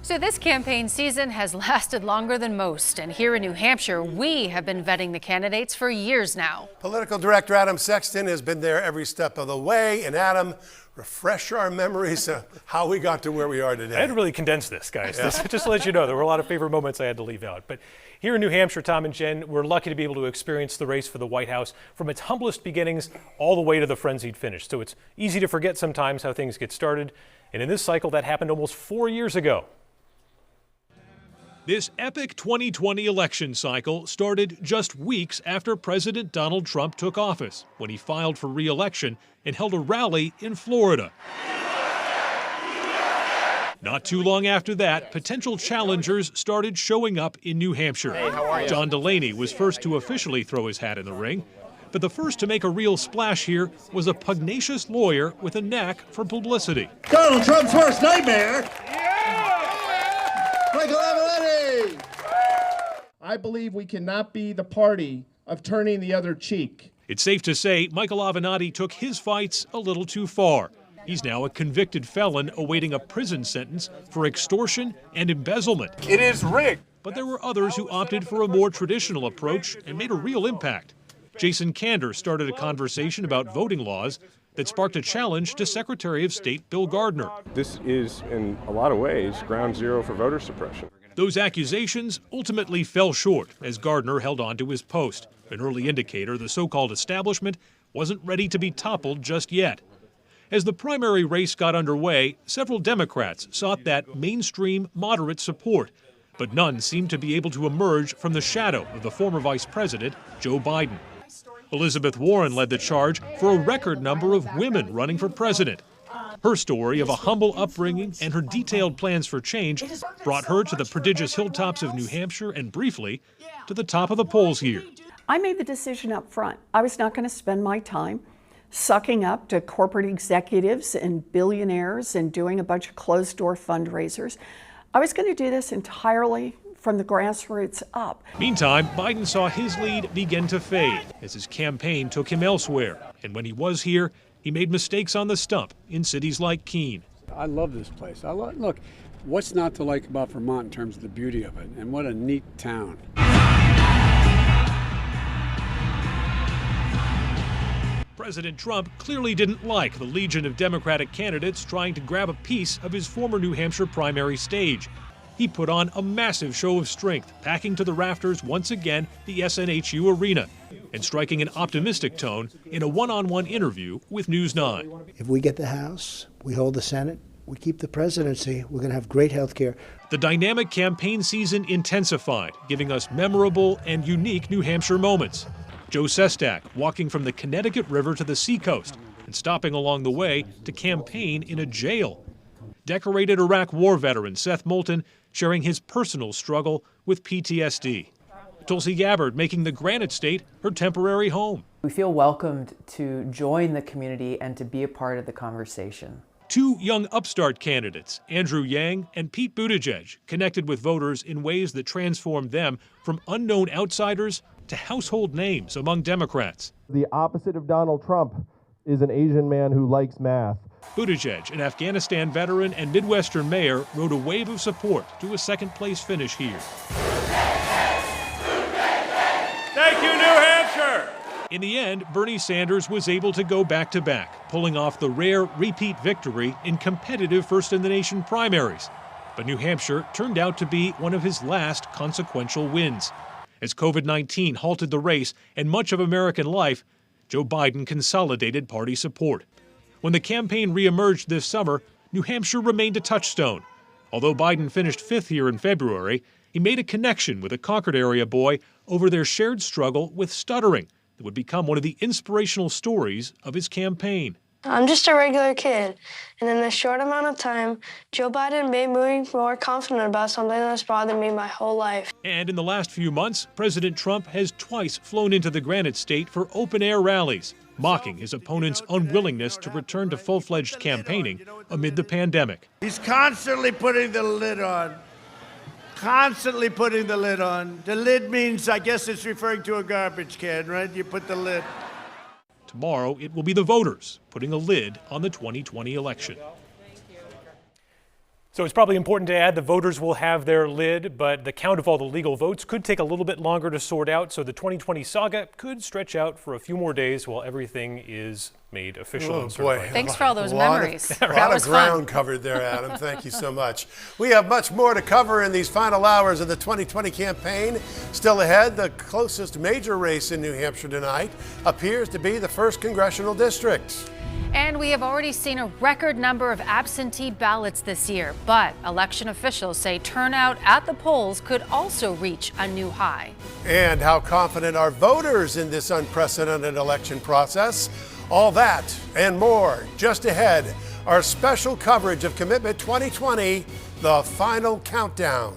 So this campaign season has lasted longer than most, and here in New Hampshire, we have been vetting the candidates for years now. Political Director Adam Sexton has been there every step of the way. And Adam, refresh our memories of how we got to where we are today. I had to really condense this, guys. Just to let you know, there were a lot of favorite moments I had to leave out. But here in New Hampshire, Tom and Jen, we're lucky to be able to experience the race for the White House from its humblest beginnings all the way to the frenzied finish. So it's easy to forget sometimes how things get started. And in this cycle, that happened almost 4 years ago. This epic 2020 election cycle started just weeks after President Donald Trump took office, when he filed for re-election and held a rally in Florida. Not too long after that, potential challengers started showing up in New Hampshire. Hey, how are you? John Delaney was first to officially throw his hat in the ring, but the first to make a real splash here was a pugnacious lawyer with a knack for publicity. Donald Trump's worst nightmare. Michael Avenatti! I believe we cannot be the party of turning the other cheek. It's safe to say Michael Avenatti took his fights a little too far. He's now a convicted felon awaiting a prison sentence for extortion and embezzlement. It is rigged. But there were others who opted for a more traditional approach and made a real impact. Jason Kander started a conversation about voting laws that sparked a challenge to Secretary of State Bill Gardner. This is, in a lot of ways, ground zero for voter suppression. Those accusations ultimately fell short as Gardner held on to his post, an early indicator the so-called establishment wasn't ready to be toppled just yet. As the primary race got underway, several Democrats sought that mainstream moderate support, but none seemed to be able to emerge from the shadow of the former Vice President, Joe Biden. Elizabeth Warren led the charge for a record number of women running for president. Her story of a humble upbringing and her detailed plans for change brought her to the prodigious hilltops of New Hampshire and briefly to the top of the polls here. I made the decision up front. I was not going to spend my time sucking up to corporate executives and billionaires and doing a bunch of closed-door fundraisers. I was going to do this entirely from the grassroots up. Meantime, Biden saw his lead begin to fade as his campaign took him elsewhere. And when he was here, he made mistakes on the stump in cities like Keene. I love this place. Look, what's not to like about Vermont in terms of the beauty of it? And what a neat town. President Trump clearly didn't like the legion of Democratic candidates trying to grab a piece of his former New Hampshire primary stage. He put on a massive show of strength, packing to the rafters once again the SNHU arena and striking an optimistic tone in a one-on-one interview with News 9. If we get the House, we hold the Senate, we keep the presidency, we're going to have great health care. The dynamic campaign season intensified, giving us memorable and unique New Hampshire moments. Joe Sestak walking from the Connecticut River to the seacoast and stopping along the way to campaign in a jail. Decorated Iraq War veteran Seth Moulton sharing his personal struggle with PTSD. Tulsi Gabbard making the Granite State her temporary home. We feel welcomed to join the community and to be a part of the conversation. Two young upstart candidates, Andrew Yang and Pete Buttigieg, connected with voters in ways that transformed them from unknown outsiders to household names among Democrats. The opposite of Donald Trump is an Asian man who likes math. Buttigieg, an Afghanistan veteran and Midwestern mayor, rode a wave of support to a second-place finish here. Thank you, New Hampshire! In the end, Bernie Sanders was able to go back-to-back, pulling off the rare repeat victory in competitive first-in-the-nation primaries. But New Hampshire turned out to be one of his last consequential wins. As COVID-19 halted the race and much of American life, Joe Biden consolidated party support. When the campaign reemerged this summer, New Hampshire remained a touchstone. Although Biden finished fifth here in February, he made a connection with a Concord area boy over their shared struggle with stuttering that would become one of the inspirational stories of his campaign. I'm just a regular kid, and in a short amount of time, Joe Biden made me more confident about something that's bothered me my whole life. And in the last few months, President Trump has twice flown into the Granite State for open-air rallies, mocking his opponent's unwillingness to return to full-fledged campaigning amid the pandemic. He's constantly putting the lid on. Constantly putting the lid on. The lid means, I guess it's referring to a garbage can, right? You put the lid. Tomorrow, it will be the voters putting a lid on the 2020 election. So it's probably important to add the voters will have their lid, but the count of all the legal votes could take a little bit longer to sort out. So the 2020 saga could stretch out for a few more days while everything is made official. Oh, and certified. boy. Thanks for all those A lot memories. A lot of ground covered there, Adam. Thank you so much. We have much more to cover in these final hours of the 2020 campaign. Still ahead, the closest major race in New Hampshire tonight appears to be the 1st Congressional District. And we have already seen a record number of absentee ballots this year, but election officials say turnout at the polls could also reach a new high. And how confident are voters in this unprecedented election process? All that and more just ahead. Our special coverage of Commitment 2020, the final countdown.